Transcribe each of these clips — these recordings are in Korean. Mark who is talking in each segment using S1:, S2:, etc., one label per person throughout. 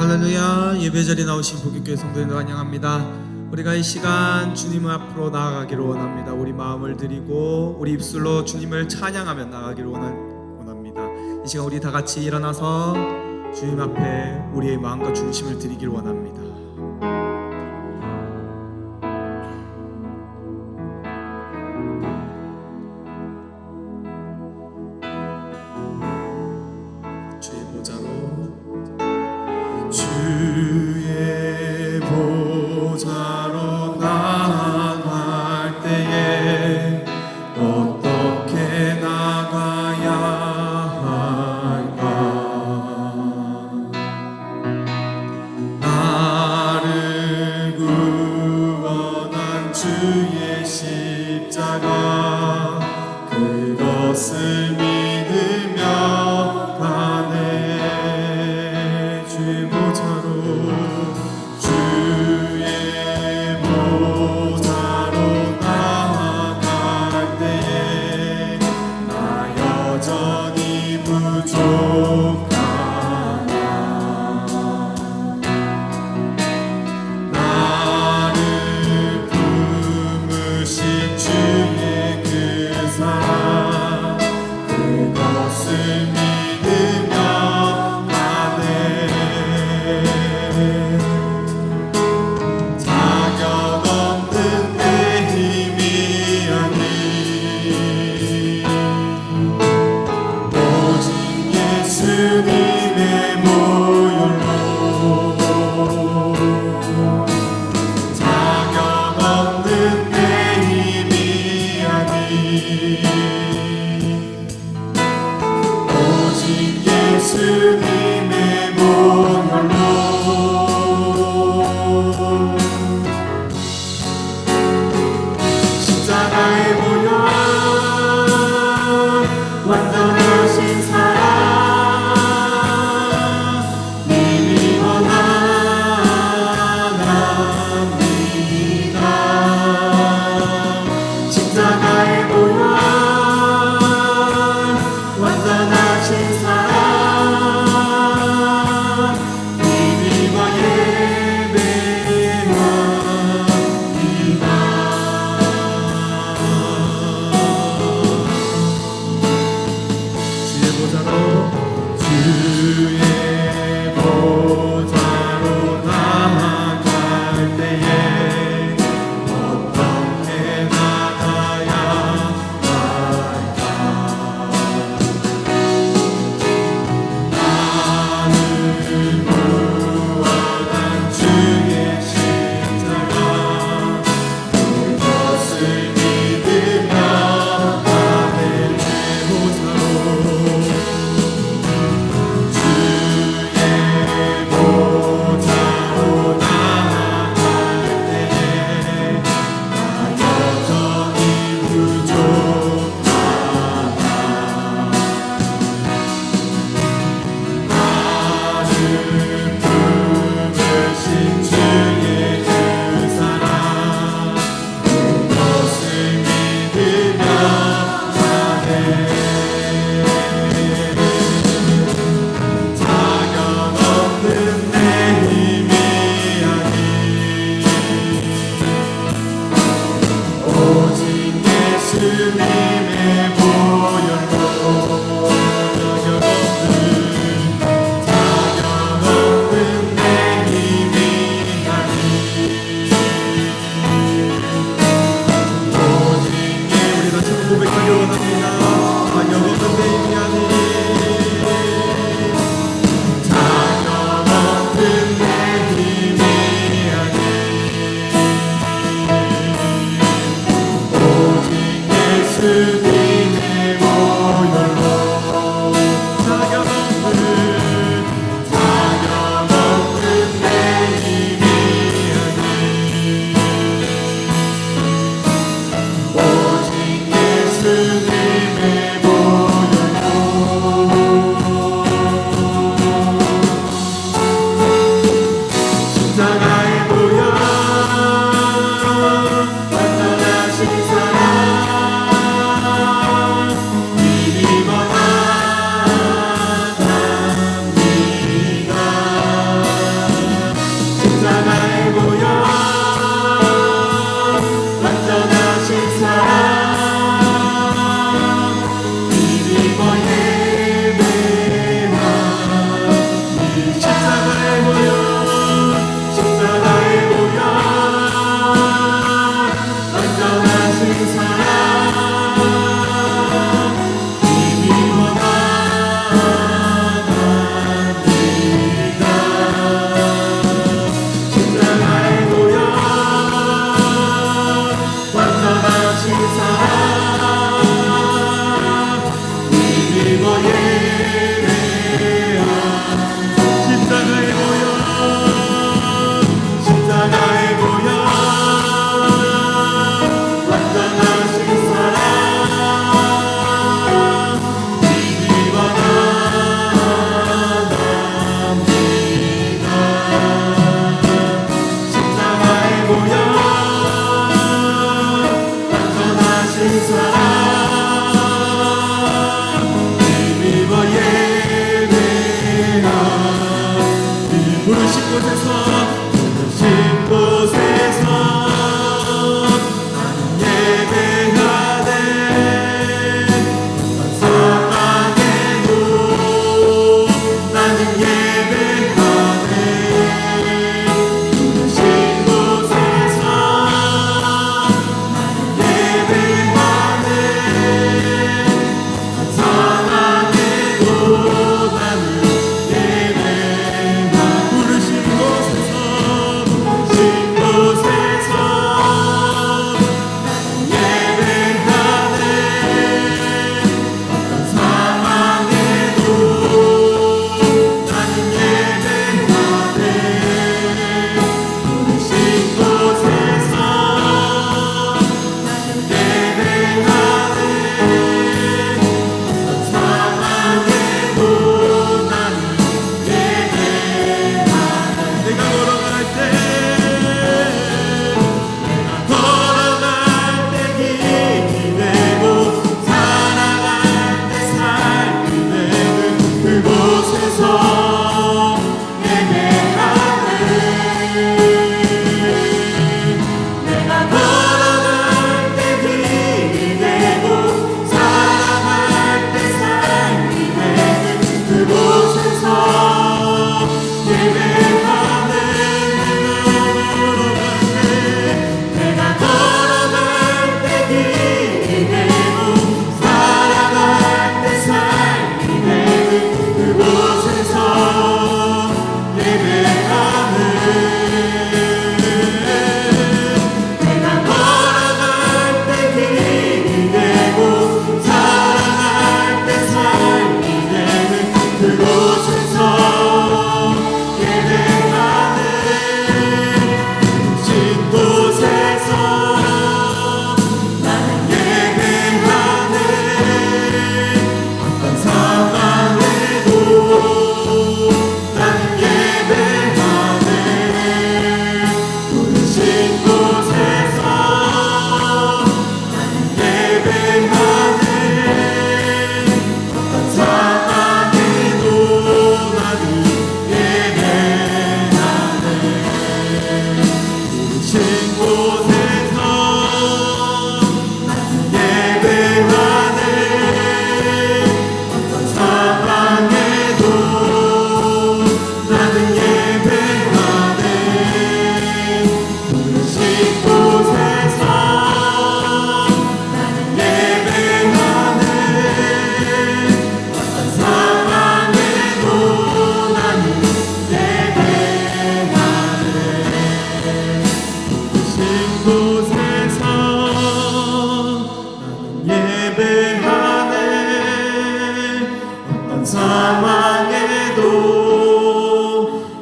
S1: 할렐루야. 예배자리에 나오신 복육교회 성도님들 환영합니다. 우리가 이 시간 주님 앞으로 나아가기를 원합니다. 우리 마음을 드리고 우리 입술로 주님을 찬양하며 나아가기를 원합니다. 이 시간 우리 다 같이 일어나서 주님 앞에 우리의 마음과 중심을 드리기를 원합니다. 주의 보좌로 나아갈 때에 어떻게 나가야 할까? 나를 구원한 주의 십자가 그것을 믿으며 가네. 주의 보좌로 나아갈 때에 나 여전히 부족하나. 나를 품으신 주의 그 사랑 그것을 믿으며 가네. 자격 없는 내 힘이 아닌 오직 예수님의 보혈로 자격 없는 내 힘이 아닌 오직 예수님의 보혈로 십자가의 보혈 완전하신 사랑 이미 원합니다. 십자가의 보혈 완전하신 사랑 이미 예배합니다. 최고야 안전하신 사람 힘입어 예배하 이 부르신 곳에서 나는 예배하네 사랑해도 나는 예배하네 부르신 곳에서 나는 예배하네 사랑해도 나는 예배하네 부르신 곳에서 상황에도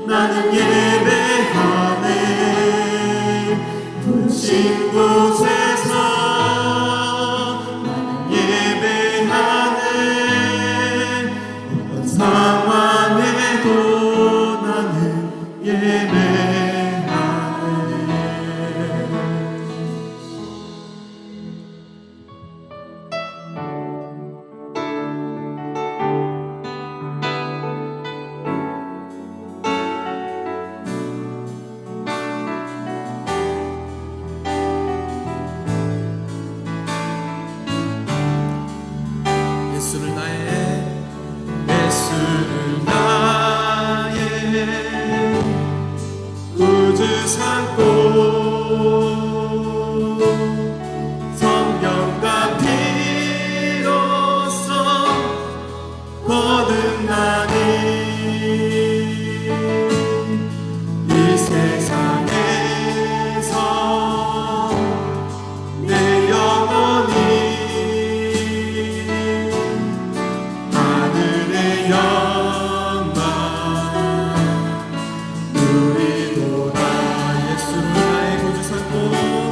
S1: 나는 예배하네 부르신 곳에서 나는 예배하네 어떤 상황에도 나는 예배하네 예수를 나의 구주 삼고 성경과 피로써 거듭나니 이 세상에서 내 영혼이 영광 누리도다 예수를 나의 구주 삼고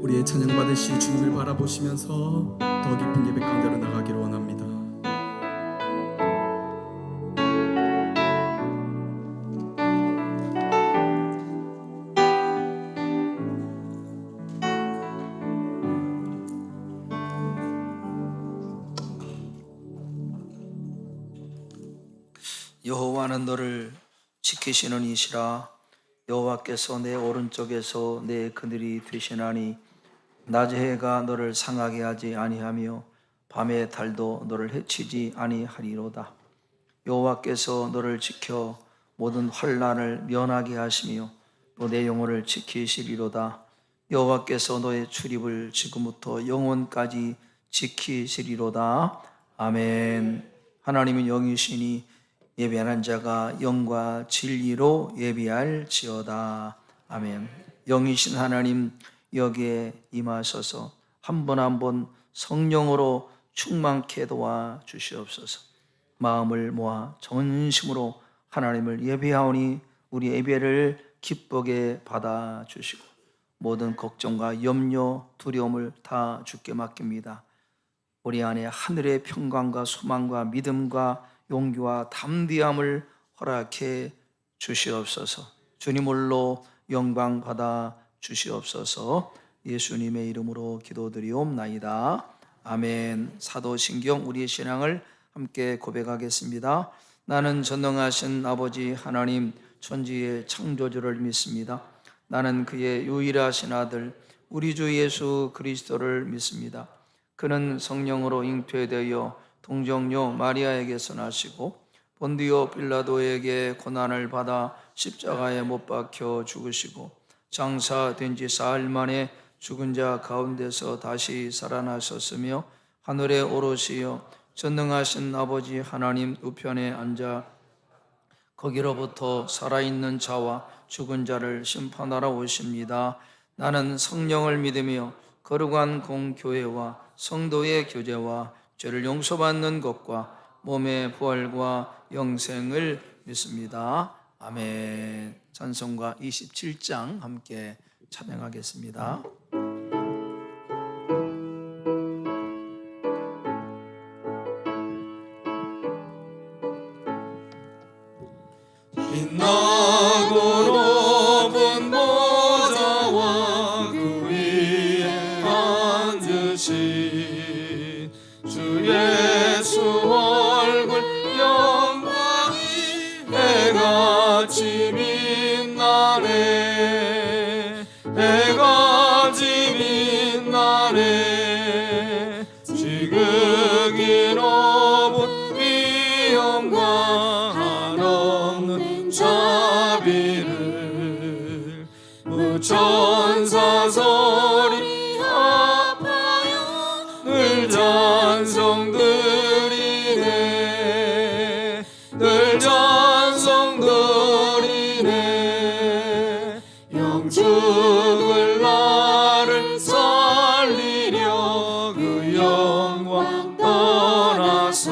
S1: 우리의 찬양 받으실 주님을 바라보시면서 더 깊은 예배 가운데로 나가기를 원합니다.
S2: 여호와는 너를 지키시는 이시라. 여호와께서 내 오른쪽에서 내 그늘이 되시나니 낮의 해가 너를 상하게 하지 아니하며 밤의 달도 너를 해치지 아니하리로다. 여호와께서 너를 지켜 모든 환난을 면하게 하시며 또 내 영혼을 지키시리로다. 여호와께서 너의 출입을 지금부터 영원까지 지키시리로다. 아멘. 하나님은 영이시니 예배하는 자가 영과 진리로 예배할지어다. 아멘. 영이신 하나님, 여기에 임하셔서 한 번 한 번 성령으로 충만케 도와 주시옵소서. 마음을 모아 전심으로 하나님을 예배하오니 우리 예배를 기쁘게 받아 주시고 모든 걱정과 염려, 두려움을 다 주께 맡깁니다. 우리 안에 하늘의 평강과 소망과 믿음과 용기와 담대함을 허락해 주시옵소서. 주님 홀로 영광 받아 주시옵소서. 예수님의 이름으로 기도드리옵나이다. 아멘. 사도신경 우리의 신앙을 함께 고백하겠습니다. 나는 전능하신 아버지 하나님 천지의 창조주를 믿습니다. 나는 그의 유일하신 아들 우리 주 예수 그리스도를 믿습니다. 그는 성령으로 잉태되어 동정녀 마리아에게서 나시고 본디오 빌라도에게 고난을 받아 십자가에 못 박혀 죽으시고 장사된 지 사흘 만에 죽은 자 가운데서 다시 살아나셨으며 하늘에 오르시어 전능하신 아버지 하나님 우편에 앉아 거기로부터 살아있는 자와 죽은 자를 심판하러 오십니다. 나는 성령을 믿으며 거룩한 공교회와 성도의 교제와 죄를 용서받는 것과 몸의 부활과 영생을 믿습니다. 아멘. 찬송가 27장 함께 찬양하겠습니다.
S1: 빛나고 높은 보좌와 그 위에 앉으신 주 예수 얼굴 영광이 해같이 빛나네. 해같이 빛나네. 지극히 높은 위엄과 한없는 자비를 무천사 소리 합하여 늘 찬송드리네. 늘 찬송드리네. 영죽을 나를 살리려 그 영광 떠나서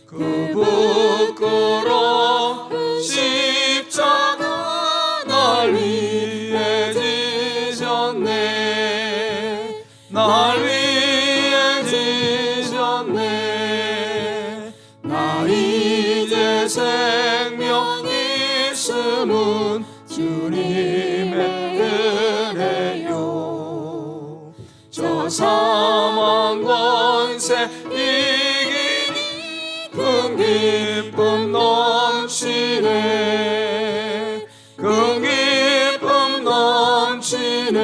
S1: 그 부끄러운 십자가 날 위해 지셨네. 날 위해 지셨네. 나 이제 생명 있음은 주님의 은혜요. 저 사망 권세 이기니 큰 기쁨 넘치네. 큰 기쁨 넘치네.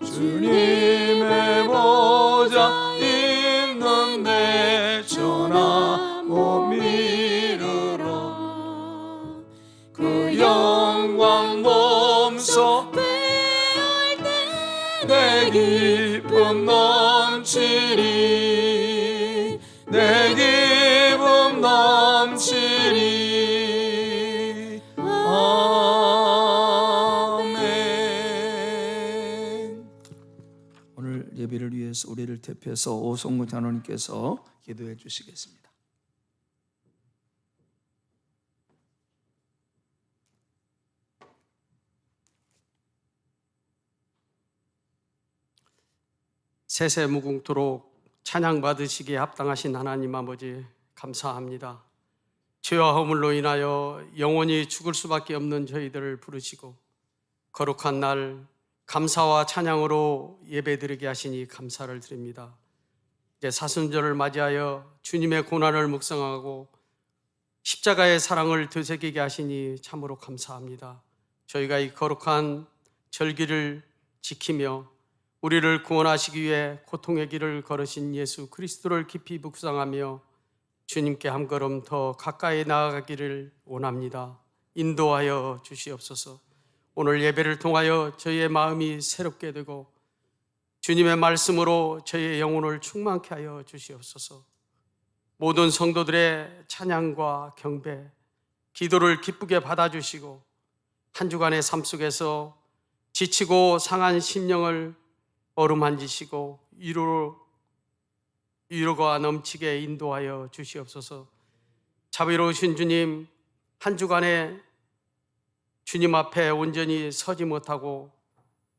S1: 주님의 보좌 있는데 전하 못 미루러. 그 영광 몸소 배울 때 내 기쁨 넘치리. 내 기쁨 넘치리. 아멘.
S2: 오늘 예배를 위해서 우리를 대표해서 오성구 장로님께서 기도해 주시겠습니다.
S3: 세세무궁토록 찬양 받으시기에 합당하신 하나님 아버지 감사합니다. 죄와 허물로 인하여 영원히 죽을 수밖에 없는 저희들을 부르시고 거룩한 날 감사와 찬양으로 예배드리게 하시니 감사를 드립니다. 이제 사순절을 맞이하여 주님의 고난을 묵상하고 십자가의 사랑을 되새기게 하시니 참으로 감사합니다. 저희가 이 거룩한 절기를 지키며 우리를 구원하시기 위해 고통의 길을 걸으신 예수 그리스도를 깊이 묵상하며 주님께 한 걸음 더 가까이 나아가기를 원합니다. 인도하여 주시옵소서. 오늘 예배를 통하여 저희의 마음이 새롭게 되고 주님의 말씀으로 저희의 영혼을 충만케 하여 주시옵소서. 모든 성도들의 찬양과 경배, 기도를 기쁘게 받아주시고 한 주간의 삶 속에서 지치고 상한 심령을 어루만지시고 위로가 넘치게 인도하여 주시옵소서. 자비로우신 주님, 한 주간에 주님 앞에 온전히 서지 못하고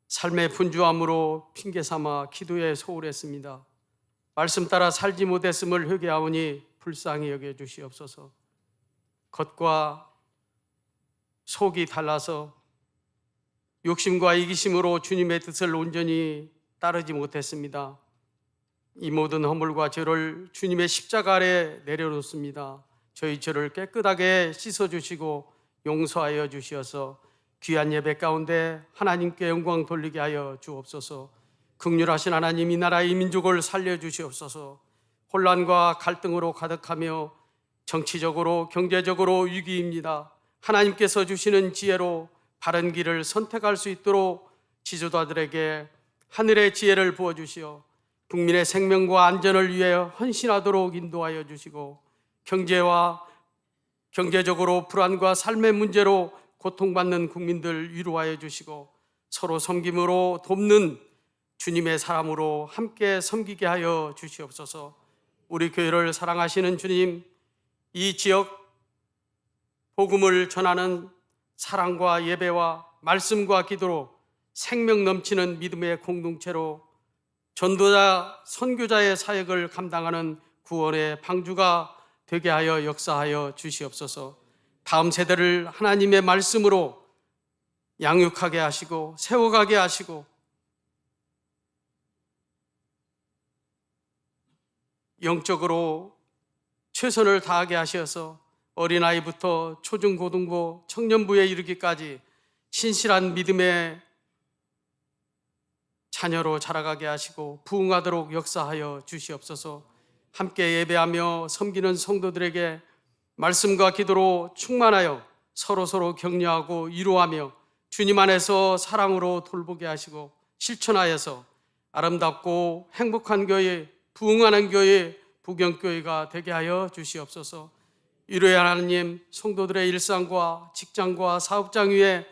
S3: 삶의 분주함으로 핑계삼아 기도에 소홀했습니다. 말씀 따라 살지 못했음을 회개하오니 불쌍히 여겨주시옵소서. 겉과 속이 달라서 욕심과 이기심으로 주님의 뜻을 온전히 따르지 못했습니다. 이 모든 허물과 죄를 주님의 십자가 아래 내려놓습니다. 저희 죄를 깨끗하게 씻어주시고 용서하여 주시어서 귀한 예배 가운데 하나님께 영광 돌리게 하여 주옵소서. 긍휼하신 하나님, 이 나라의 이 민족을 살려주시옵소서. 혼란과 갈등으로 가득하며 정치적으로 경제적으로 위기입니다. 하나님께서 주시는 지혜로 바른 길을 선택할 수 있도록 지도자들에게 하늘의 지혜를 부어주시어 국민의 생명과 안전을 위해 헌신하도록 인도하여 주시고, 경제적으로 불안과 삶의 문제로 고통받는 국민들 위로하여 주시고, 서로 섬김으로 돕는 주님의 사람으로 함께 섬기게 하여 주시옵소서. 우리 교회를 사랑하시는 주님, 이 지역 복음을 전하는 사랑과 예배와 말씀과 기도로 생명 넘치는 믿음의 공동체로 전도자, 선교자의 사역을 감당하는 구원의 방주가 되게 하여 역사하여 주시옵소서. 다음 세대를 하나님의 말씀으로 양육하게 하시고 세워가게 하시고 영적으로 최선을 다하게 하셔서 어린아이부터 초중고등부, 청년부에 이르기까지 신실한 믿음의 자녀로 자라가게 하시고 부흥하도록 역사하여 주시옵소서. 함께 예배하며 섬기는 성도들에게 말씀과 기도로 충만하여 서로 격려하고 위로하며 주님 안에서 사랑으로 돌보게 하시고 실천하여서 아름답고 행복한 교회, 부흥하는 교회, 부경교회가 되게 하여 주시옵소서. 위로의 하나님, 성도들의 일상과 직장과 사업장 위에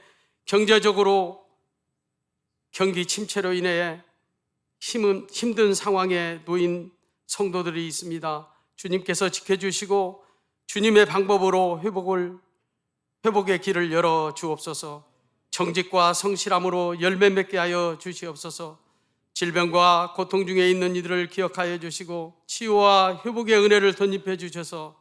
S3: 경제적으로 경기 침체로 인해 힘든 상황에 놓인 성도들이 있습니다. 주님께서 지켜주시고 주님의 방법으로 회복의 길을 열어 주옵소서. 정직과 성실함으로 열매 맺게 하여 주시옵소서. 질병과 고통 중에 있는 이들을 기억하여 주시고 치유와 회복의 은혜를 덧입혀 주셔서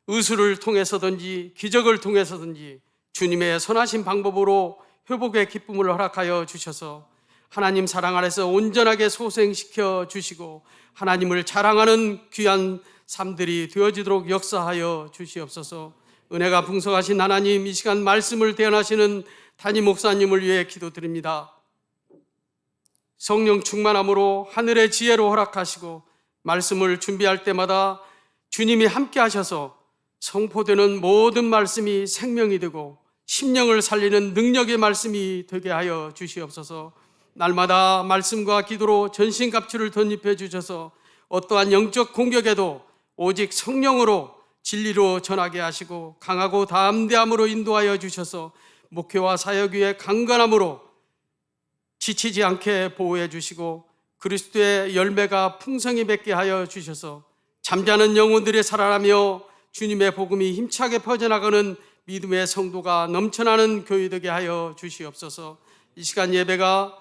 S3: 의술을 통해서든지 기적을 통해서든지 주님의 선하신 방법으로 회복의 기쁨을 허락하여 주셔서 하나님 사랑 안에서 온전하게 소생시켜 주시고 하나님을 자랑하는 귀한 삶들이 되어지도록 역사하여 주시옵소서. 은혜가 풍성하신 하나님, 이 시간 말씀을 대언하시는 담임 목사님을 위해 기도드립니다. 성령 충만함으로 하늘의 지혜로 허락하시고 말씀을 준비할 때마다 주님이 함께 하셔서 선포되는 모든 말씀이 생명이 되고 심령을 살리는 능력의 말씀이 되게 하여 주시옵소서. 날마다 말씀과 기도로 전신갑주를 덧입혀 주셔서 어떠한 영적 공격에도 오직 성령으로 진리로 전하게 하시고 강하고 담대함으로 인도하여 주셔서 목회와 사역 위에 강건함으로 지치지 않게 보호해 주시고 그리스도의 열매가 풍성히 맺게 하여 주셔서 잠자는 영혼들이 살아나며 주님의 복음이 힘차게 퍼져나가는 믿음의 성도가 넘쳐나는 교회 되게 하여 주시옵소서. 이 시간 예배가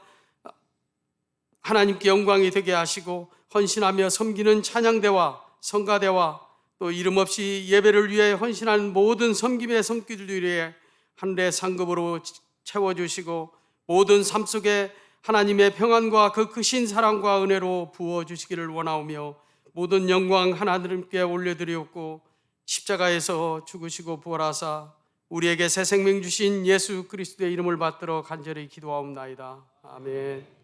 S3: 하나님께 영광이 되게 하시고 헌신하며 섬기는 찬양대와 성가대와 또 이름 없이 예배를 위해 헌신하는 모든 섬김의 손길들 위해 하늘의 상급으로 채워주시고 모든 삶 속에 하나님의 평안과 그 크신 사랑과 은혜로 부어주시기를 원하오며 모든 영광 하나님께 올려드리옵고 십자가에서 죽으시고 부활하사 우리에게 새 생명 주신 예수 그리스도의 이름을 받들어 간절히 기도하옵나이다. 아멘.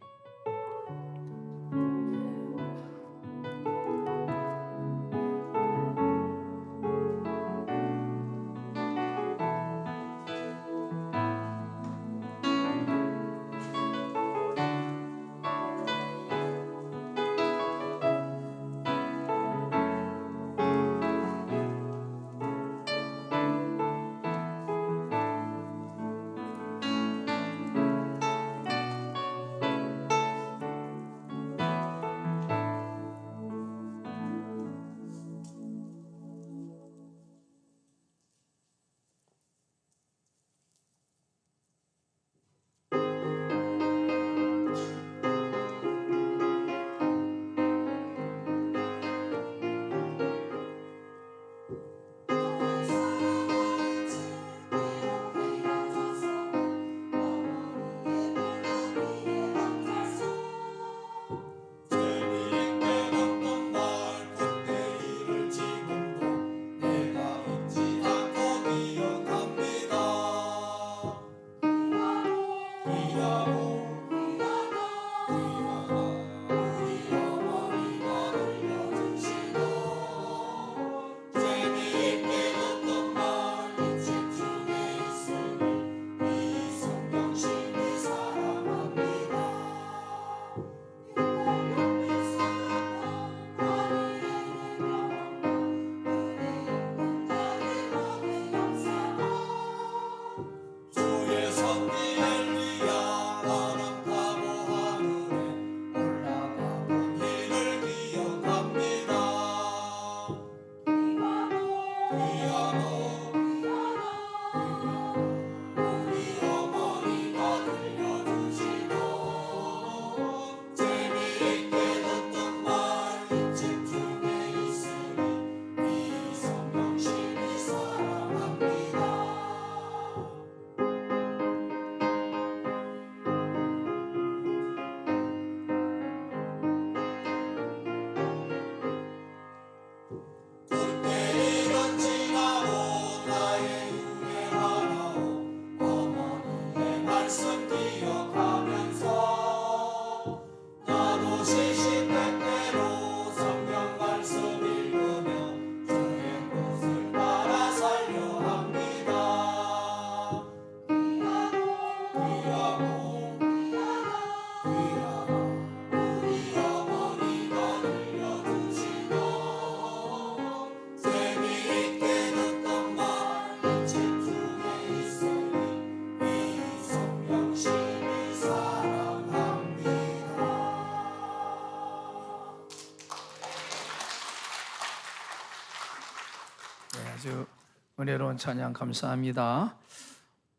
S2: 은혜로운 찬양 감사합니다.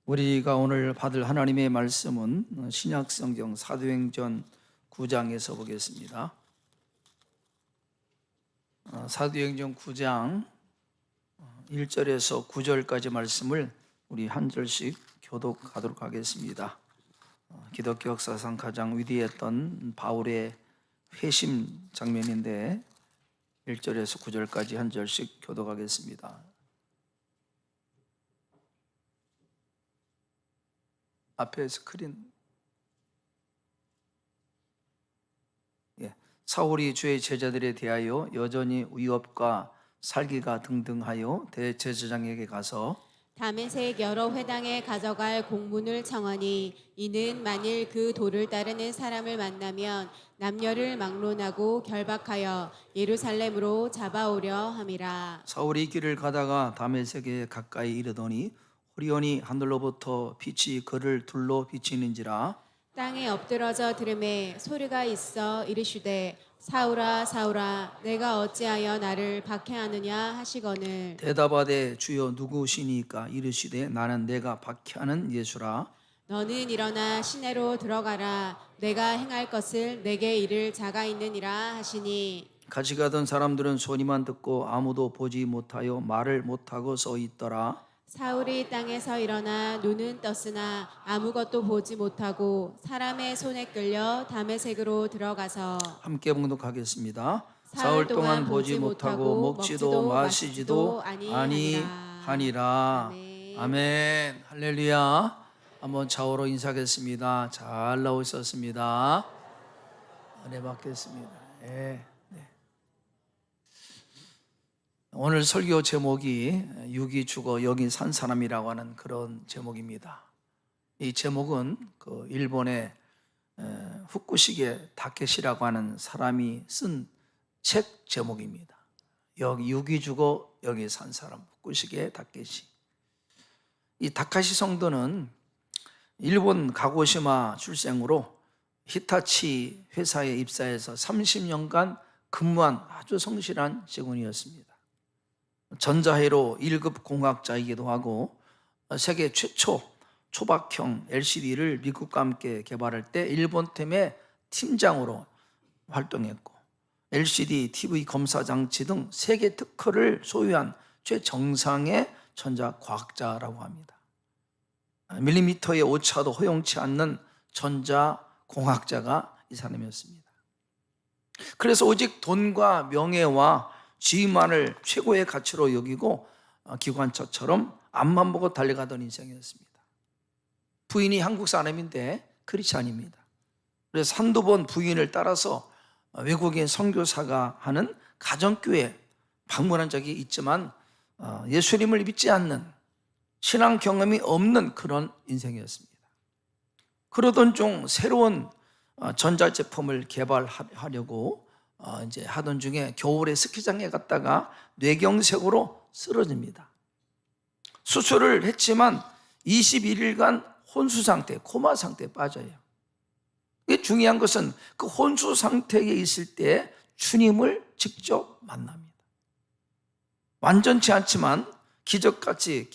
S2: 우리가 오늘 받을 하나님의 말씀은 신약성경 사도행전 9장에서 보겠습니다. 사도행전 9장 1절에서 9절까지 말씀을 우리 한 절씩 교독하도록 하겠습니다. 기독교 역사상 가장 위대했던 바울의 회심 장면인데 1절에서 9절까지 한 절씩 교독하겠습니다. 앞에 스크린. 사울이 주의 제자들에 대하여 여전히 위협과 살기가 등등하여 대제사장에게 가서
S4: 다메섹 여러 회당에 가져갈 공문을 청하니 이는 만일 그 도를 따르는 사람을 만나면 남녀를 막론하고 결박하여 예루살렘으로 잡아오려 함이라.
S2: 사울이 길을 가다가 다메섹에 가까이 이르더니 호련히 하늘로부터 빛이 그를 둘러 비치는지라.
S4: 땅에 엎드러져 들음에 소리가 있어 이르시되 사울아 사울아 내가 어찌하여 나를 박해하느냐 하시거늘
S2: 대답하되 주여 누구시니까? 이르시되 나는 내가 박해하는 예수라.
S4: 너는 일어나 시내로 들어가라 내가 행할 것을 내게 이를 자가 있느니라 하시니
S2: 같이 가던 사람들은 소리만 듣고 아무도 보지 못하여 말을 못하고 서 있더라.
S4: 사울이 땅에서 일어나 눈은 떴으나 아무것도 보지 못하고 사람의 손에 끌려 다메섹으로 들어가서
S2: 함께 봉독하겠습니다.
S4: 사흘 동안 보지 못하고
S2: 먹지도 마시지도 아니하니라.
S4: 아멘.
S2: 아멘. 할렐루야. 한번 좌우로 인사하겠습니다. 잘 나오셨습니다. 은혜 받겠습니다. 네. 오늘 설교 제목이 육이 죽어 여기 산 사람이라고 하는 그런 제목입니다. 이 제목은 그 일본의 후쿠시게 다케시라고 하는 사람이 쓴 책 제목입니다. 여기 육이 죽어 여기 산 사람, 후쿠시게 다케시. 이 다카시 성도는 일본 가고시마 출생으로 히타치 회사에 입사해서 30년간 근무한 아주 성실한 직원이었습니다. 전자회로 1급 공학자이기도 하고 세계 최초 초박형 LCD를 미국과 함께 개발할 때 일본 팀의 팀장으로 활동했고 LCD, TV 검사 장치 등 세계 특허를 소유한 최정상의 전자과학자라고 합니다. 밀리미터의 오차도 허용치 않는 전자공학자가 이 사람이었습니다. 그래서 오직 돈과 명예와 지위만을 최고의 가치로 여기고 기관차처럼 앞만 보고 달려가던 인생이었습니다. 부인이 한국 사람인데 크리스찬입니다. 그래서 한두 번 부인을 따라서 외국인 선교사가 하는 가정교회 방문한 적이 있지만 예수님을 믿지 않는 신앙 경험이 없는 그런 인생이었습니다. 그러던 중 새로운 전자제품을 개발하려고 이제 하던 중에 겨울에 스키장에 갔다가 뇌경색으로 쓰러집니다. 수술을 했지만 21일간 혼수 상태, 코마 상태에 빠져요. 이게 중요한 것은 그 혼수 상태에 있을 때 주님을 직접 만납니다. 완전치 않지만 기적같이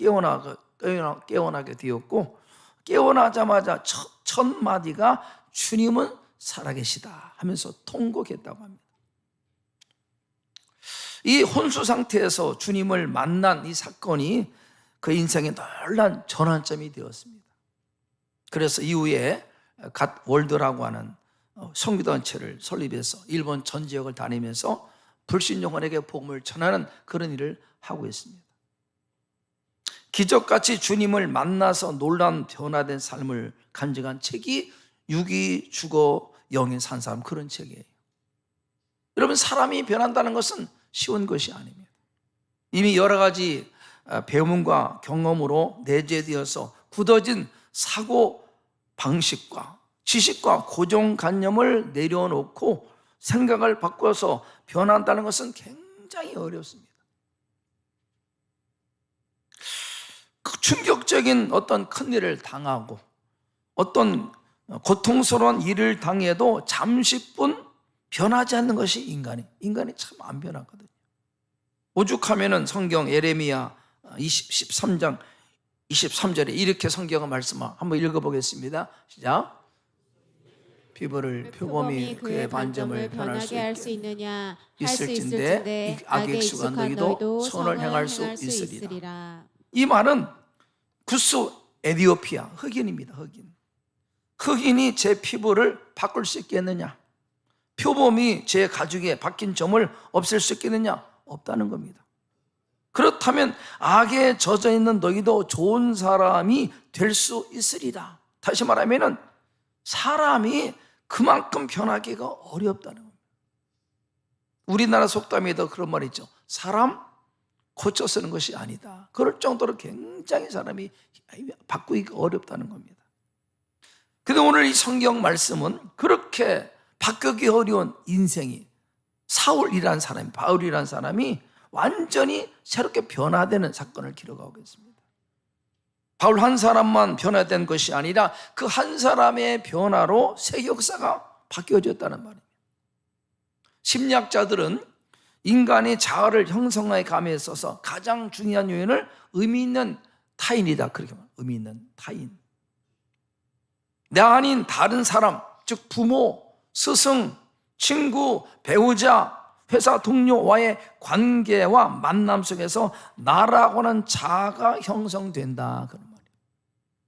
S2: 깨어나게 되었고 깨어나자마자 첫 마디가 주님은 살아계시다 하면서 통곡했다고 합니다. 이 혼수 상태에서 주님을 만난 이 사건이 그 인생의 놀란 전환점이 되었습니다. 그래서 이후에 갓 월드라고 하는 선교단체를 설립해서 일본 전 지역을 다니면서 불신 영혼에게 복음을 전하는 그런 일을 하고 있습니다. 기적같이 주님을 만나서 놀란 변화된 삶을 간증한 책이 육이 죽어 영이 산 사람, 그런 책이에요. 여러분, 사람이 변한다는 것은 쉬운 것이 아닙니다. 이미 여러 가지 배움과 경험으로 내재되어서 굳어진 사고 방식과 지식과 고정관념을 내려놓고 생각을 바꿔서 변한다는 것은 굉장히 어렵습니다. 그 충격적인 어떤 큰 일을 당하고 어떤 고통스러운 일을 당해도 잠시뿐 변하지 않는 것이 인간이 참 안 변하거든요. 오죽하면은 성경 예레미야 13장 23절에 이렇게 성경의 말씀을 한번 읽어보겠습니다. 시작. 피부를 표범이 그의 반점을 변하게 할 수
S4: 있느냐
S2: 있을진데 이 악에 익숙한 너희도 선을 행할 수 있으리라. 이 말은 구스 에디오피아 흑인입니다. 흑인이 제 피부를 바꿀 수 있겠느냐? 표범이 제 가죽에 박힌 점을 없앨 수 있겠느냐? 없다는 겁니다. 그렇다면 악에 젖어 있는 너희도 좋은 사람이 될 수 있으리라. 다시 말하면은 사람이 그만큼 변하기가 어렵다는 겁니다. 우리나라 속담에도 그런 말이 있죠. 사람 고쳐 쓰는 것이 아니다. 그럴 정도로 굉장히 사람이 바꾸기가 어렵다는 겁니다. 근데 오늘 이 성경 말씀은 그렇게 바꾸기 어려운 인생이 바울이라는 사람이 완전히 새롭게 변화되는 사건을 기록하고 있습니다. 바울 한 사람만 변화된 것이 아니라 그 한 사람의 변화로 새 역사가 바뀌어졌다는 말입니다. 심리학자들은 인간의 자아를 형성하는 감에 있어서 가장 중요한 요인을 의미 있는 타인이다. 그렇게 말합니다. 의미 있는 타인. 나 아닌 다른 사람, 즉 부모, 스승, 친구, 배우자, 회사 동료와의 관계와 만남 속에서 나라고 하는 자아가 형성된다. 그런 말이에요.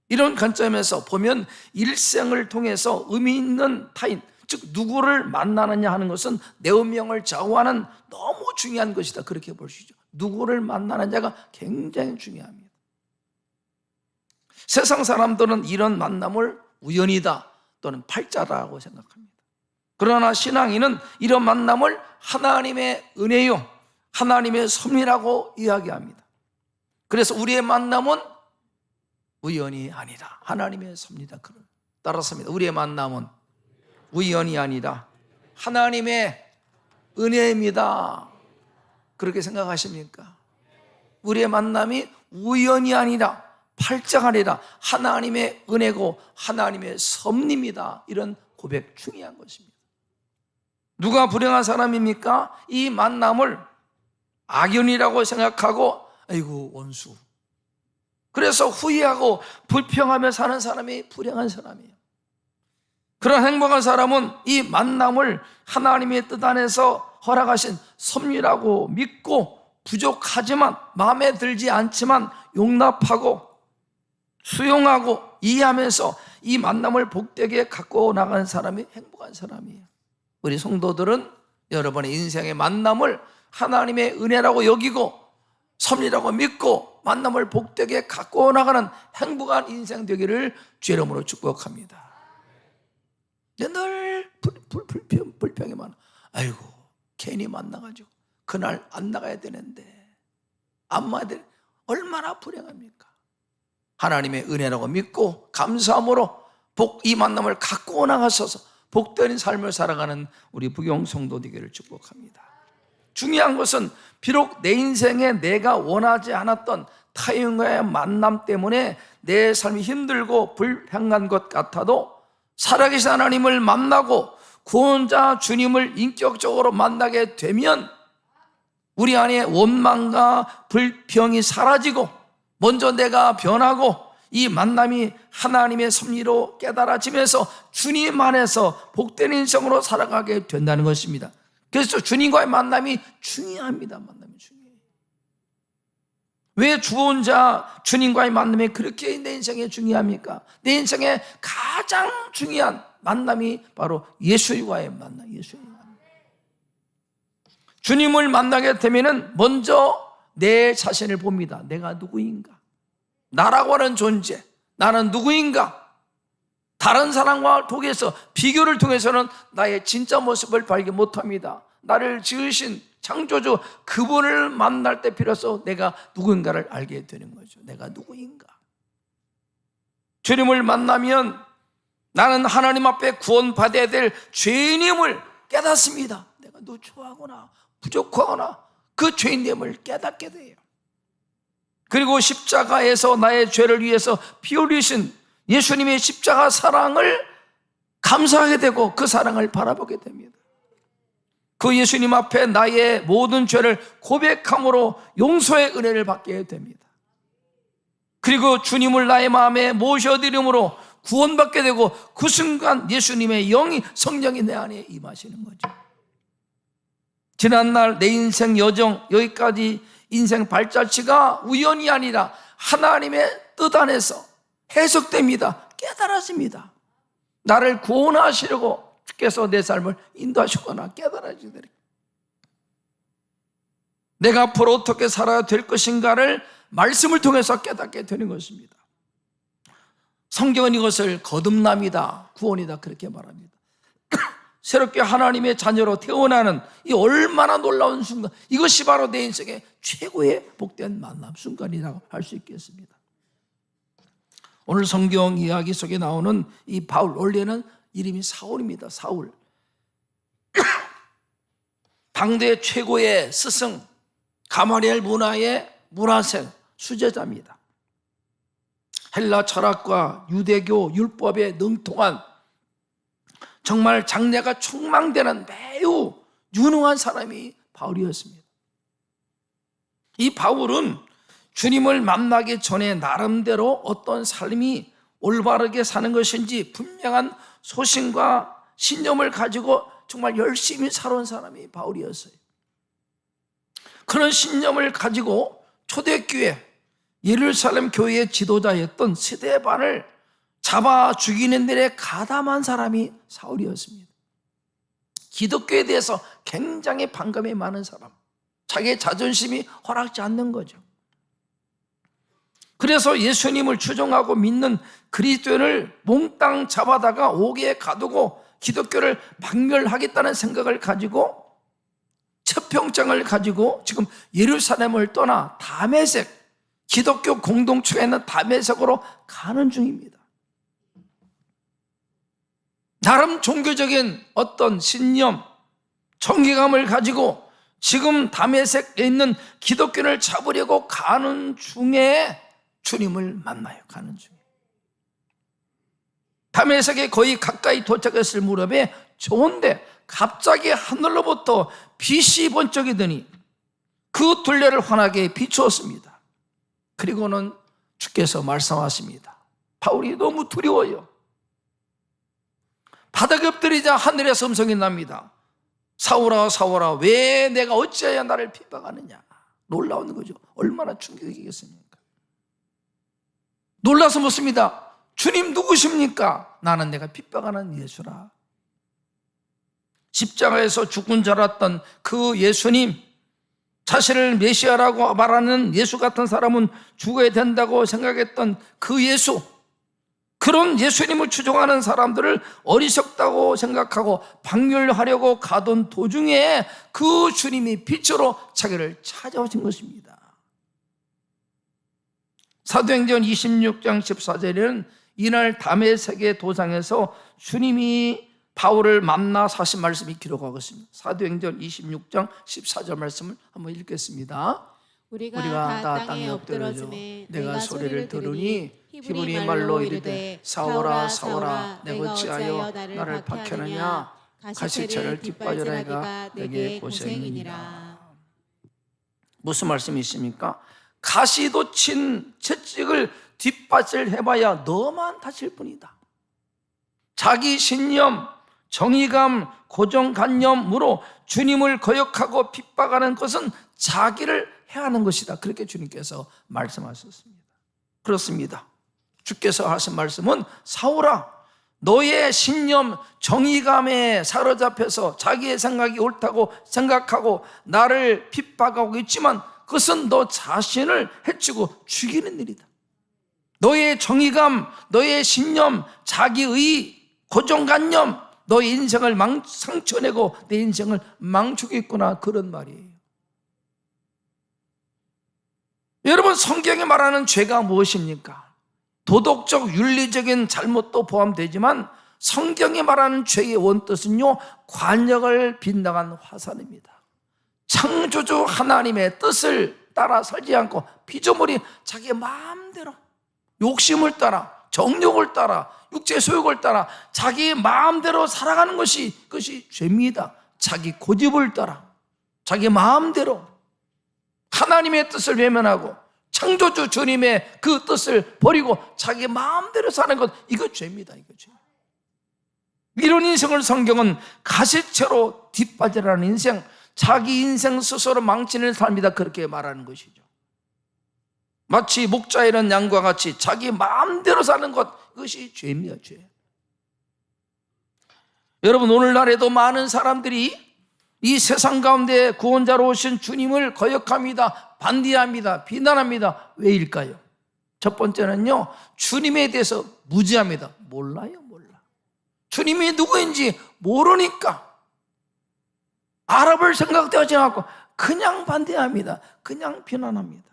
S2: 이런 관점에서 보면 일생을 통해서 의미 있는 타인, 즉 누구를 만나느냐 하는 것은 내 운명을 좌우하는 너무 중요한 것이다. 그렇게 볼 수 있죠. 누구를 만나느냐가 굉장히 중요합니다. 세상 사람들은 이런 만남을 우연이다 또는 팔자라고 생각합니다. 그러나 신앙인은 이런 만남을 하나님의 은혜요, 하나님의 섭리라고 이야기합니다. 그래서 우리의 만남은 우연이 아니라 하나님의 섭리다. 따라서입니다. 우리의 만남은 우연이 아니라 하나님의 은혜입니다. 그렇게 생각하십니까? 우리의 만남이 우연이 아니라 팔자가 아니라 하나님의 은혜고 하나님의 섭리입니다. 이런 고백 중요한 것입니다. 누가 불행한 사람입니까? 이 만남을 악연이라고 생각하고 아이고 원수, 그래서 후회하고 불평하며 사는 사람이 불행한 사람이에요. 그런 행복한 사람은 이 만남을 하나님의 뜻 안에서 허락하신 섭리라고 믿고 부족하지만 마음에 들지 않지만 용납하고 수용하고 이해하면서 이 만남을 복되게 갖고 나가는 사람이 행복한 사람이에요. 우리 성도들은 여러분의 인생의 만남을 하나님의 은혜라고 여기고 섭리라고 믿고 만남을 복되게 갖고 나가는 행복한 인생 되기를 주의 이름으로 축복합니다. 늘 불평이 많아. 아이고 괜히 만나가지고 그날 안 나가야 되는데 안 맞아야 되는데 얼마나 불행합니까? 하나님의 은혜라고 믿고 감사함으로 이 만남을 갖고 나가셔서 복된 삶을 살아가는 우리 부경 성도 되기를 축복합니다. 중요한 것은 비록 내 인생에 내가 원하지 않았던 타인과의 만남 때문에 내 삶이 힘들고 불행한 것 같아도 살아계신 하나님을 만나고 구원자 주님을 인격적으로 만나게 되면 우리 안에 원망과 불평이 사라지고 먼저 내가 변하고 이 만남이 하나님의 섭리로 깨달아지면서 주님 안에서 복된 인생으로 살아가게 된다는 것입니다. 그래서 주님과의 만남이 중요합니다. 만남이 중요해요. 왜 구원자 주님과의 만남이 그렇게 내 인생에 중요합니까? 내 인생에 가장 중요한 만남이 바로 예수와의 만남, 예수의 만남. 주님을 만나게 되면은 먼저 내 자신을 봅니다. 내가 누구인가? 나라고 하는 존재, 나는 누구인가? 다른 사람과 통해서 비교를 통해서는 나의 진짜 모습을 발견 못합니다. 나를 지으신 창조주 그분을 만날 때 비로소 내가 누구인가를 알게 되는 거죠. 내가 누구인가? 주님을 만나면 나는 하나님 앞에 구원받아야 될 죄인임을 깨닫습니다. 내가 누추하거나 부족하거나 그 죄인됨을 깨닫게 돼요. 그리고 십자가에서 나의 죄를 위해서 피 흘리신 예수님의 십자가 사랑을 감사하게 되고 그 사랑을 바라보게 됩니다. 그 예수님 앞에 나의 모든 죄를 고백함으로 용서의 은혜를 받게 됩니다. 그리고 주님을 나의 마음에 모셔드림으로 구원받게 되고 그 순간 예수님의 영이, 성령이 내 안에 임하시는 거죠. 지난날 내 인생 여정, 여기까지 인생 발자취가 우연이 아니라 하나님의 뜻 안에서 해석됩니다. 깨달아집니다. 나를 구원하시려고 주께서 내 삶을 인도하시거나 깨달아지게 됩니다. 내가 앞으로 어떻게 살아야 될 것인가를 말씀을 통해서 깨닫게 되는 것입니다. 성경은 이것을 거듭남이다, 구원이다 그렇게 말합니다. 새롭게 하나님의 자녀로 태어나는 이 얼마나 놀라운 순간, 이것이 바로 내 인생의 최고의 복된 만남 순간이라고 할 수 있겠습니다. 오늘 성경 이야기 속에 나오는 이 바울, 원래는 이름이 사울입니다. 사울. 당대 최고의 스승, 가마리엘 문화의 문화생, 수제자입니다. 헬라 철학과 유대교 율법에 능통한 정말 장래가 촉망되는 매우 유능한 사람이 바울이었습니다. 이 바울은 주님을 만나기 전에 나름대로 어떤 삶이 올바르게 사는 것인지 분명한 소신과 신념을 가지고 정말 열심히 살아온 사람이 바울이었어요. 그런 신념을 가지고 초대교회, 예루살렘 교회의 지도자였던 스데반을 잡아 죽이는 일에 가담한 사람이 사울이었습니다. 기독교에 대해서 굉장히 반감이 많은 사람, 자기의 자존심이 허락지 않는 거죠. 그래서 예수님을 추종하고 믿는 그리스도인을 몽땅 잡아다가 옥에 가두고 기독교를 박멸하겠다는 생각을 가지고 채평장을 가지고 지금 예루살렘을 떠나 다메섹, 기독교 공동체에 있는 다메섹으로 가는 중입니다. 나름 종교적인 어떤 신념, 정의감을 가지고 지금 다메섹에 있는 기독교를 잡으려고 가는 중에 주님을 만나요. 가는 중에 다메섹에 거의 가까이 도착했을 무렵에 좋은데 갑자기 하늘로부터 빛이 번쩍이더니 그 둘레를 환하게 비추었습니다. 그리고는 주께서 말씀하십니다. 바울이 너무 두려워요. 바닥에 엎드리자 하늘에서 음성이 납니다. 사울아 사울아 왜 내가 어찌하여 나를 핍박하느냐. 놀라운 거죠. 얼마나 충격이겠습니까? 놀라서 묻습니다. 주님 누구십니까? 나는 내가 핍박하는 예수라. 십자가에서 죽은 줄 알았던 그 예수님, 자신을 메시아라고 말하는 예수 같은 사람은 죽어야 된다고 생각했던 그 예수, 그런 예수님을 추종하는 사람들을 어리석다고 생각하고 박멸하려고 가던 도중에 그 주님이 빛으로 자기를 찾아오신 것입니다. 사도행전 26장 14절에는 이날 다메섹의 도상에서 주님이 바울을 만나 하신 말씀이 기록하고 있습니다. 사도행전 26장 14절 말씀을 한번 읽겠습니다.
S4: 우리가 다 땅에 엎드러짐에
S2: 내가 소리를 들으니 히브리 말로 이르되 사울아 사울아 내가 어찌하여 나를 박해하느냐. 가시처를 뒷바지라기가 내게 고생이니라. 무슨 말씀이 있습니까? 가시도 친 채찍을 뒷받을 해봐야 너만 다칠 뿐이다. 자기 신념, 정의감, 고정관념으로 주님을 거역하고 핍박하는 것은 자기를 해하는 것이다. 그렇게 주님께서 말씀하셨습니다. 그렇습니다. 주께서 하신 말씀은 사울아 너의 신념, 정의감에 사로잡혀서 자기의 생각이 옳다고 생각하고 나를 핍박하고 있지만 그것은 너 자신을 해치고 죽이는 일이다. 너의 정의감, 너의 신념, 자기의 고정관념, 너의 인생을 상처내고 내 인생을 망치겠구나, 그런 말이에요. 여러분, 성경이 말하는 죄가 무엇입니까? 도덕적, 윤리적인 잘못도 포함되지만 성경이 말하는 죄의 원뜻은요, 관역을 빗나간 화산입니다. 창조주 하나님의 뜻을 따라 살지 않고 피조물이 자기 마음대로 욕심을 따라, 정욕을 따라, 육체 소욕을 따라 자기 마음대로 살아가는 것이, 그것이 죄입니다. 자기 고집을 따라 자기 마음대로 하나님의 뜻을 외면하고 창조주 주님의 그 뜻을 버리고 자기 마음대로 사는 것, 이거 죄입니다. 이거 죄. 이런 인생을 성경은 가시채로 뒷바지라는 인생, 자기 인생 스스로 망치는 삶이다, 그렇게 말하는 것이죠. 마치 목자 잃은 양과 같이 자기 마음대로 사는 것, 이것이 죄입니다. 죄. 여러분, 오늘날에도 많은 사람들이 이 세상 가운데 구원자로 오신 주님을 거역합니다, 반대합니다, 비난합니다. 왜일까요? 첫 번째는요, 주님에 대해서 무지합니다. 몰라요, 몰라. 주님이 누구인지 모르니까 알아볼 생각도 하지 않고 그냥 반대합니다. 그냥 비난합니다.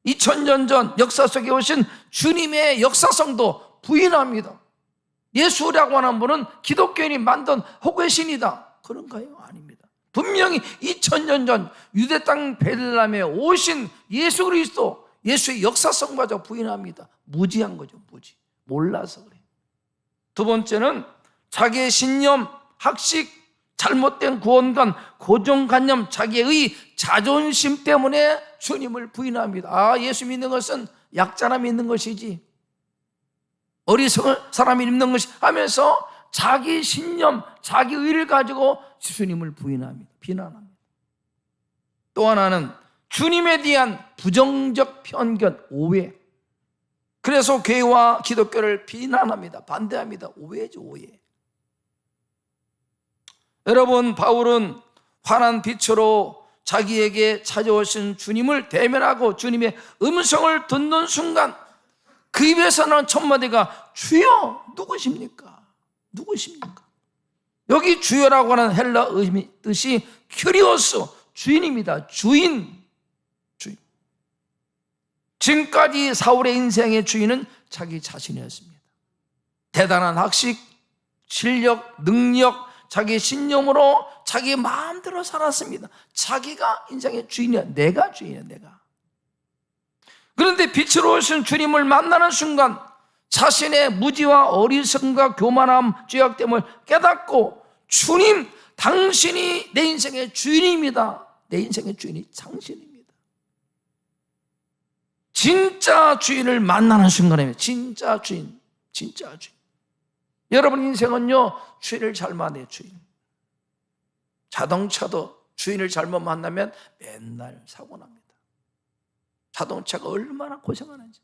S2: 2000년 전 역사 속에 오신 주님의 역사성도 부인합니다. 예수라고 하는 분은 기독교인이 만든 호구의 신이다, 그런가요? 아닙니다. 분명히 2000년 전 유대 땅 베들레헴에 오신 예수 그리스도, 예수의 역사성마저 부인합니다. 무지한 거죠. 무지. 몰라서 그래요. 두 번째는 자기의 신념, 학식, 잘못된 구원관, 고정관념, 자기의 자존심 때문에 주님을 부인합니다. 아, 예수 믿는 것은 약자나 믿는 것이지, 어리석은 사람이 믿는 것이 하면서 자기 신념, 자기 의를 가지고 주님을 부인합니다. 비난합니다. 또 하나는 주님에 대한 부정적 편견, 오해. 그래서 교회와 기독교를 비난합니다. 반대합니다. 오해죠, 오해. 여러분, 바울은 환한 빛으로 자기에게 찾아오신 주님을 대면하고 주님의 음성을 듣는 순간 그 입에서 나온 첫 마디가 주여 누구십니까? 누구십니까? 여기 주여라고 하는 헬라 뜻이 큐리오스, 주인입니다. 주인. 지금까지 사울의 인생의 주인은 자기 자신이었습니다. 대단한 학식, 실력, 능력, 자기 신념으로 자기 마음대로 살았습니다. 자기가 인생의 주인이야. 내가 주인이야, 내가. 그런데 빛으로 오신 주님을 만나는 순간 자신의 무지와 어리석음과 교만함, 죄악 때문을 깨닫고 주님, 당신이 내 인생의 주인입니다. 내 인생의 주인이 당신입니다. 진짜 주인을 만나는 순간에, 진짜 주인, 진짜 주인. 여러분 인생은요, 주인을 잘 만나요. 주인. 자동차도 주인을 잘못 만나면 맨날 사고 납니다. 자동차가 얼마나 고생하는지.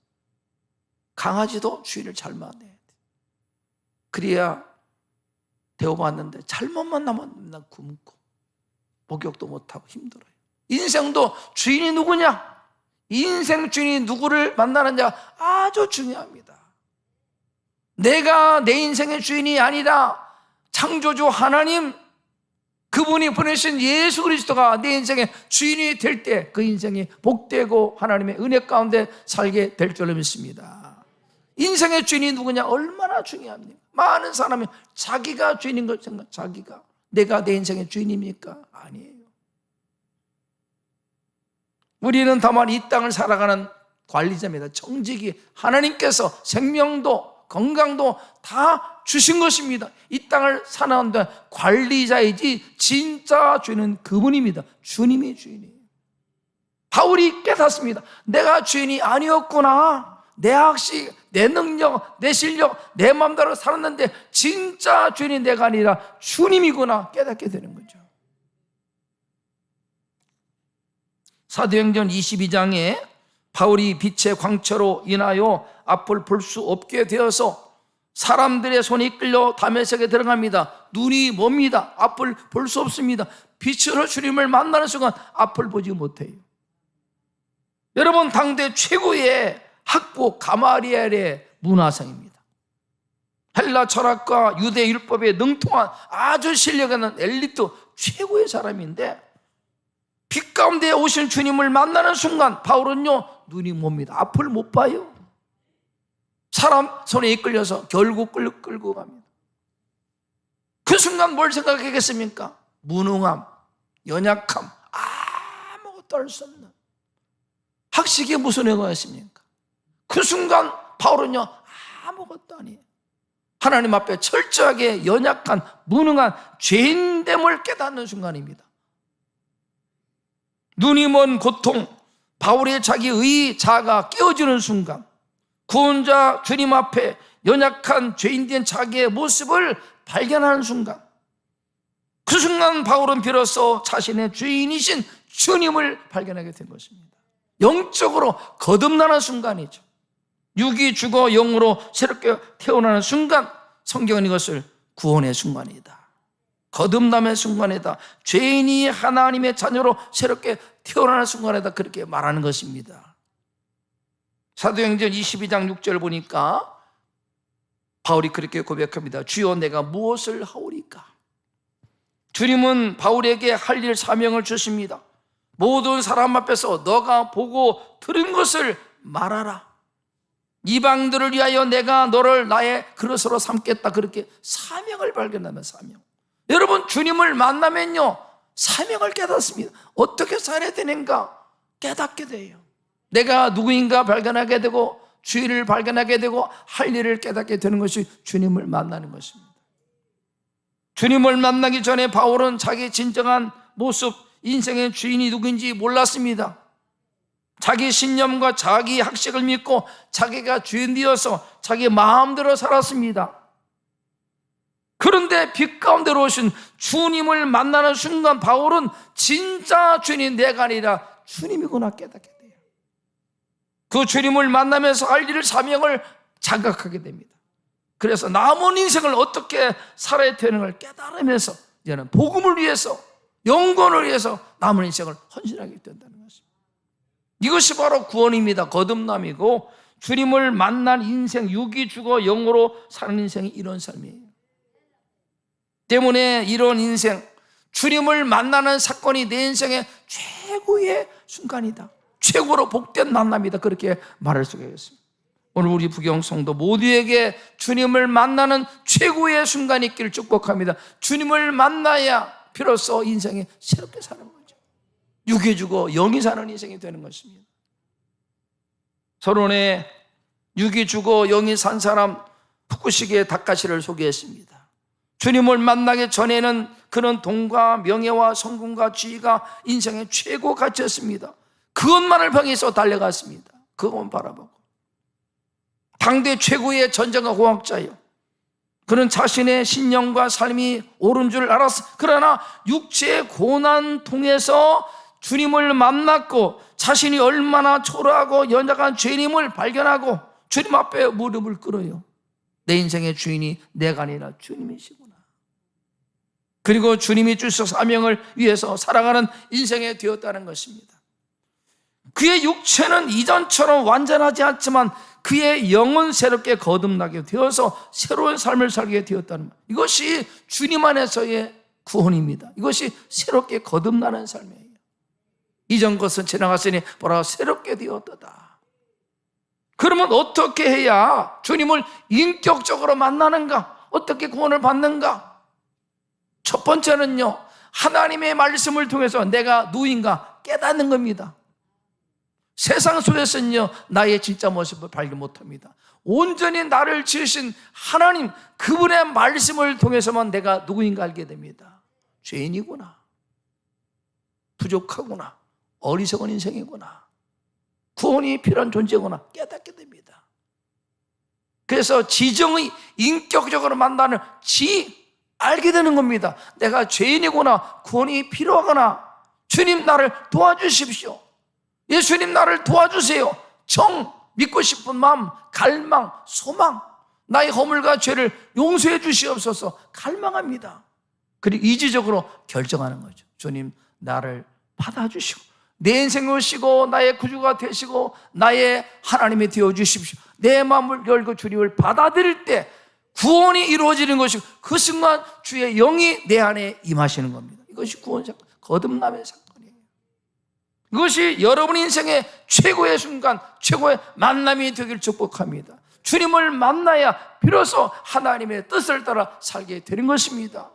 S2: 강아지도 주인을 잘 만나야 돼. 그래야 대우받는데 잘못 만나면 맨날 굶고 목욕도 못하고 힘들어요. 인생도 주인이 누구냐? 인생 주인이 누구를 만나느냐가 아주 중요합니다. 내가 내 인생의 주인이 아니라 창조주 하나님, 그분이 보내신 예수 그리스도가 내 인생의 주인이 될 때 그 인생이 복되고 하나님의 은혜 가운데 살게 될 줄로 믿습니다. 인생의 주인이 누구냐? 얼마나 중요합니까? 많은 사람이 자기가 주인인 걸 생각, 자기가. 내가 내 인생의 주인입니까? 아니에요. 우리는 다만 이 땅을 살아가는 관리자입니다. 정직이 하나님께서 생명도 건강도 다 주신 것입니다. 이 땅을 사는데 관리자이지 진짜 주인은 그분입니다. 주님이 주인이에요. 바울이 깨닫습니다. 내가 주인이 아니었구나. 내 학식, 내 능력, 내 실력, 내 마음대로 살았는데 진짜 주인이 내가 아니라 주님이구나 깨닫게 되는 거죠. 사도행전 22장에 바울이 빛의 광채로 인하여 앞을 볼 수 없게 되어서 사람들의 손이 이끌려 다메섹에 들어갑니다. 눈이 멉니다. 앞을 볼 수 없습니다. 빛으로 주님을 만나는 순간 앞을 보지 못해요. 여러분, 당대 최고의 학부 가마리엘의 문화상입니다. 헬라 철학과 유대 율법에 능통한 아주 실력 있는 엘리트 최고의 사람인데 빛 가운데 오신 주님을 만나는 순간 바울은요, 눈이 멉니다. 앞을 못 봐요. 사람 손에 이끌려서 결국 끌고 갑니다. 그 순간 뭘 생각하겠습니까? 무능함, 연약함, 아무것도 할 수 없는. 학식이 무슨 의미가 있습니까? 그 순간 바울은요, 아무것도 아니에요. 하나님 앞에 철저하게 연약한, 무능한 죄인됨을 깨닫는 순간입니다. 눈이 먼 고통, 바울의 자기의 자아가 깨어지는 순간, 구원자 주님 앞에 연약한 죄인된 자기의 모습을 발견하는 순간, 그 순간 바울은 비로소 자신의 죄인이신 주님을 발견하게 된 것입니다. 영적으로 거듭나는 순간이죠. 육이 죽어 영으로 새롭게 태어나는 순간, 성경은 이것을 구원의 순간이다, 거듭남의 순간이다, 죄인이 하나님의 자녀로 새롭게 태어나는 순간이다, 그렇게 말하는 것입니다. 사도행전 22장 6절 보니까 바울이 그렇게 고백합니다. 주여 내가 무엇을 하오리까? 주님은 바울에게 할 일 사명을 주십니다. 모든 사람 앞에서 너가 보고 들은 것을 말하라. 이방들을 위하여 내가 너를 나의 그릇으로 삼겠다, 그렇게 사명을 발견하면 사명. 여러분, 주님을 만나면요 사명을 깨닫습니다. 어떻게 살아야 되는가 깨닫게 돼요. 내가 누구인가 발견하게 되고 주의를 발견하게 되고 할 일을 깨닫게 되는 것이 주님을 만나는 것입니다. 주님을 만나기 전에 바울은 자기 진정한 모습, 인생의 주인이 누구인지 몰랐습니다. 자기 신념과 자기 학식을 믿고 자기가 주인 되어서 자기 마음대로 살았습니다. 그런데 빛 가운데로 오신 주님을 만나는 순간 바울은 진짜 주인이 내가 아니라 주님이구나 깨닫게 돼요. 그 주님을 만나면서 할 일을 사명을 자각하게 됩니다. 그래서 남은 인생을 어떻게 살아야 되는 걸 깨달으면서 이제는 복음을 위해서, 영권을 위해서 남은 인생을 헌신하게 된다는 것입니다. 이것이 바로 구원입니다. 거듭남이고, 주님을 만난 인생, 육이 죽어 영으로 사는 인생이 이런 삶이에요. 때문에 이런 인생, 주님을 만나는 사건이 내 인생의 최고의 순간이다, 최고로 복된 만남이다, 그렇게 말할 수가 있습니다. 오늘 우리 부경 성도 모두에게 주님을 만나는 최고의 순간이 있기를 축복합니다. 주님을 만나야 비로소 인생이 새롭게 사는 거죠. 육이 죽어 영이 사는 인생이 되는 것입니다. 서론에 육이 죽어 영이 산 사람 푸쿠시게 다카시를 소개했습니다. 주님을 만나기 전에는 그는 돈과 명예와 성공과 지위가 인생의 최고 가치였습니다. 그것만을 향해서 달려갔습니다. 그것만 바라보고. 당대 최고의 전쟁가 공학자예요. 그는 자신의 신념과 삶이 옳은 줄 알았어. 그러나 육체의 고난 통해서 주님을 만났고 자신이 얼마나 초라하고 연약한 죄인임을 발견하고 주님 앞에 무릎을 꿇어요. 내 인생의 주인이 내가 아니라 주님이시구나. 그리고 주님이 주신 사명을 위해서 살아가는 인생이 되었다는 것입니다. 그의 육체는 이전처럼 완전하지 않지만 그의 영은 새롭게 거듭나게 되어서 새로운 삶을 살게 되었다는 것. 이것이 주님 안에서의 구원입니다. 이것이 새롭게 거듭나는 삶이에요. 이전 것은 지나갔으니 보라 새롭게 되었도다. 그러면 어떻게 해야 주님을 인격적으로 만나는가? 어떻게 구원을 받는가? 첫 번째는요, 하나님의 말씀을 통해서 내가 누구인가 깨닫는 겁니다. 세상 속에서는요 나의 진짜 모습을 발견 못합니다. 온전히 나를 지으신 하나님, 그분의 말씀을 통해서만 내가 누구인가 알게 됩니다. 죄인이구나, 부족하구나, 어리석은 인생이구나, 구원이 필요한 존재구나 깨닫게 됩니다. 그래서 지정의 인격적으로 만나는 알게 되는 겁니다. 내가 죄인이구나, 구원이 필요하구나, 주님 나를 도와주십시오, 예수님 나를 도와주세요. 믿고 싶은 마음, 갈망, 소망, 나의 허물과 죄를 용서해 주시옵소서 갈망합니다. 그리고 이지적으로 결정하는 거죠. 주님 나를 받아주시고 내 인생을 오시고 나의 구주가 되시고 나의 하나님이 되어주십시오. 내 마음을 열고 주님을 받아들일 때 구원이 이루어지는 것이고 그 순간 주의 영이 내 안에 임하시는 겁니다. 이것이 구원 사건, 거듭남의 사건이에요. 이것이 여러분 인생의 최고의 순간, 최고의 만남이 되길 축복합니다. 주님을 만나야 비로소 하나님의 뜻을 따라 살게 되는 것입니다.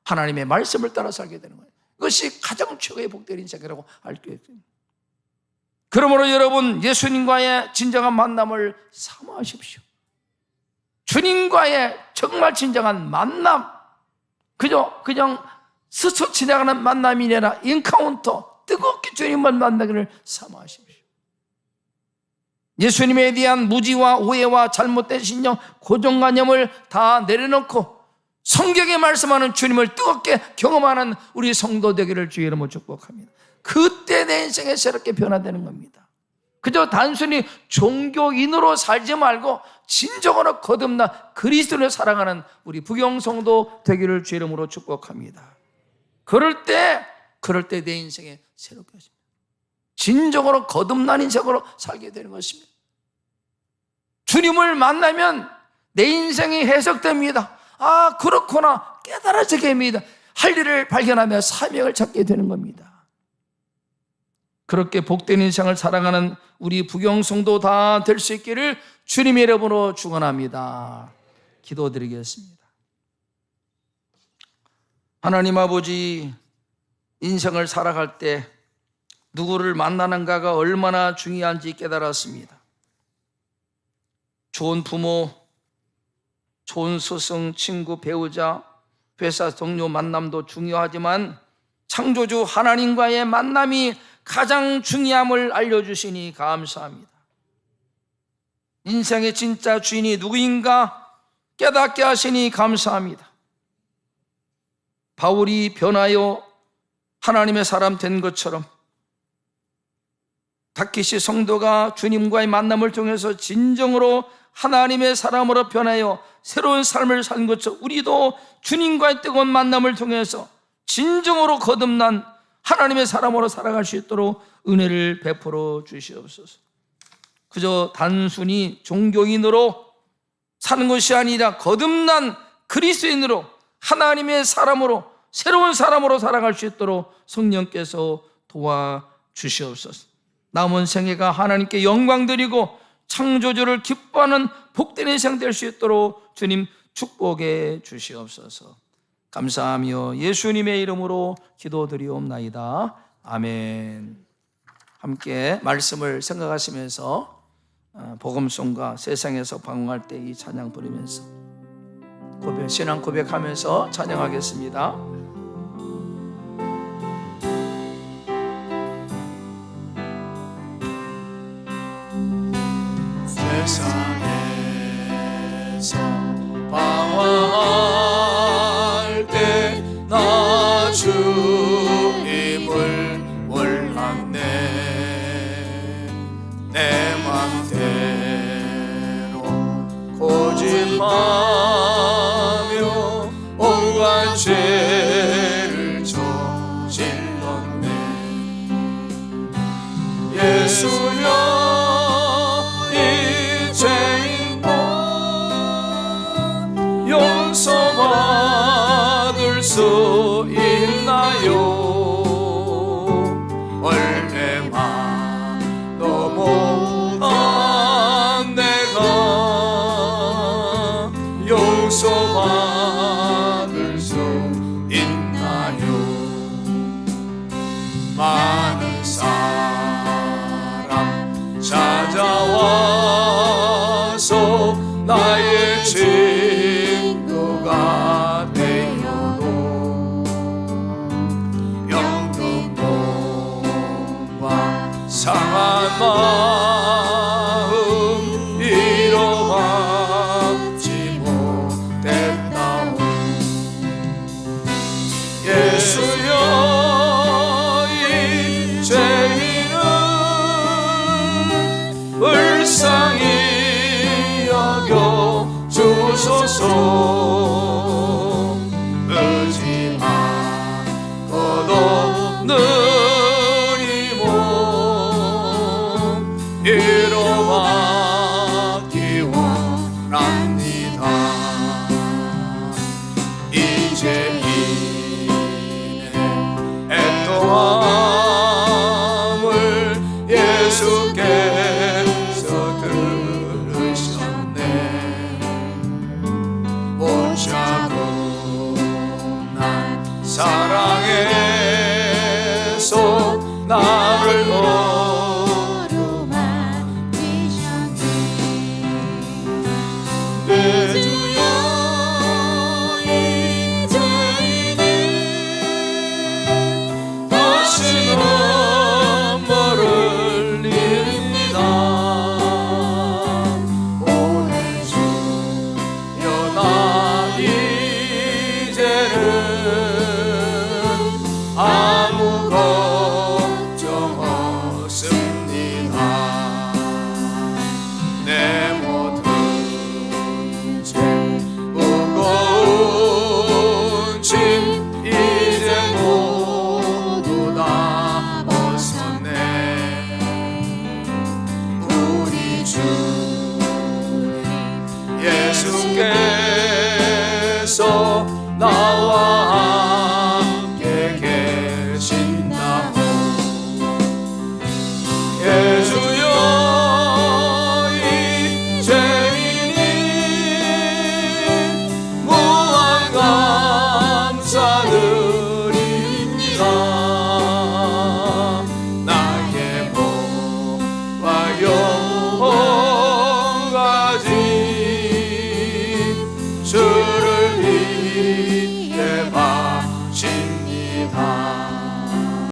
S2: 하나님의 말씀을 따라 살게 되는 거예요. 이것이 가장 최고의 복된 인생이라고 할 수 있습니다. 그러므로 여러분 예수님과의 진정한 만남을 사모하십시오. 주님과의 정말 진정한 만남, 그냥 스쳐 지나가는 만남이 아니라 인카운터, 뜨겁게 주님을 만나기를 사모하십시오. 예수님에 대한 무지와 오해와 잘못된 신념, 고정관념을 다 내려놓고 성경에 말씀하는 주님을 뜨겁게 경험하는 우리 성도 되기를 주의 이름으로 축복합니다. 그때 내 인생이 새롭게 변화되는 겁니다. 그저 단순히 종교인으로 살지 말고 진정으로 거듭나 그리스도를 사랑하는 우리 부경성도 되기를 주의 이름으로 축복합니다. 그럴 때 내 인생이 새롭게 해집니다. 진정으로 거듭난 인생으로 살게 되는 것입니다. 주님을 만나면 내 인생이 해석됩니다. 아, 그렇구나 깨달아지게 됩니다. 할 일을 발견하며 사명을 찾게 되는 겁니다. 그렇게 복된 인생을 살아가는 우리 부경성도 다 될 수 있기를 주님의 이름으로 축원합니다. 기도드리겠습니다. 하나님 아버지, 인생을 살아갈 때 누구를 만나는가가 얼마나 중요한지 깨달았습니다. 좋은 부모, 좋은 스승, 친구, 배우자, 회사 동료 만남도 중요하지만 창조주 하나님과의 만남이 가장 중요함을 알려주시니 감사합니다. 인생의 진짜 주인이 누구인가 깨닫게 하시니 감사합니다. 바울이 변하여 하나님의 사람 된 것처럼 다키시 성도가 주님과의 만남을 통해서 진정으로 하나님의 사람으로 변하여 새로운 삶을 산 것처럼 우리도 주님과의 뜨거운 만남을 통해서 진정으로 거듭난 하나님의 사람으로 살아갈 수 있도록 은혜를 베풀어 주시옵소서. 그저 단순히 종교인으로 사는 것이 아니라 거듭난 그리스도인으로 하나님의 사람으로 새로운 사람으로 살아갈 수 있도록 성령께서 도와주시옵소서. 남은 생애가 하나님께 영광 드리고 창조주를 기뻐하는 복된 인생 될 수 있도록 주님 축복해 주시옵소서. 감사하며 예수님의 이름으로 기도드리옵나이다. 아멘. 함께 말씀을 생각하시면서 복음송과 세상에서 방황할 때 이 찬양 부르면서 신앙 고백하면서 찬양하겠습니다.
S5: 세상에서 방황할 때 나 주님을 몰랐네. 내 맘대로 고집하며 온갖 죄를 저질렀네. 예수여 용서받을 수 있나요? 얼마도 못한 내가 용서받을 수 있나요? 많은 사람 찾아와서 나의 친구가 되어도 병든 몸과 상한 마음 이뤄받지 못했다오. 예수여 이 죄인은 불쌍히 여겨 주소서. 의지만 끝없는 이 몸 이뤄받기 원합니다. 이제 이내 애통함을 예수께서 들으셨네. 예수께서 나와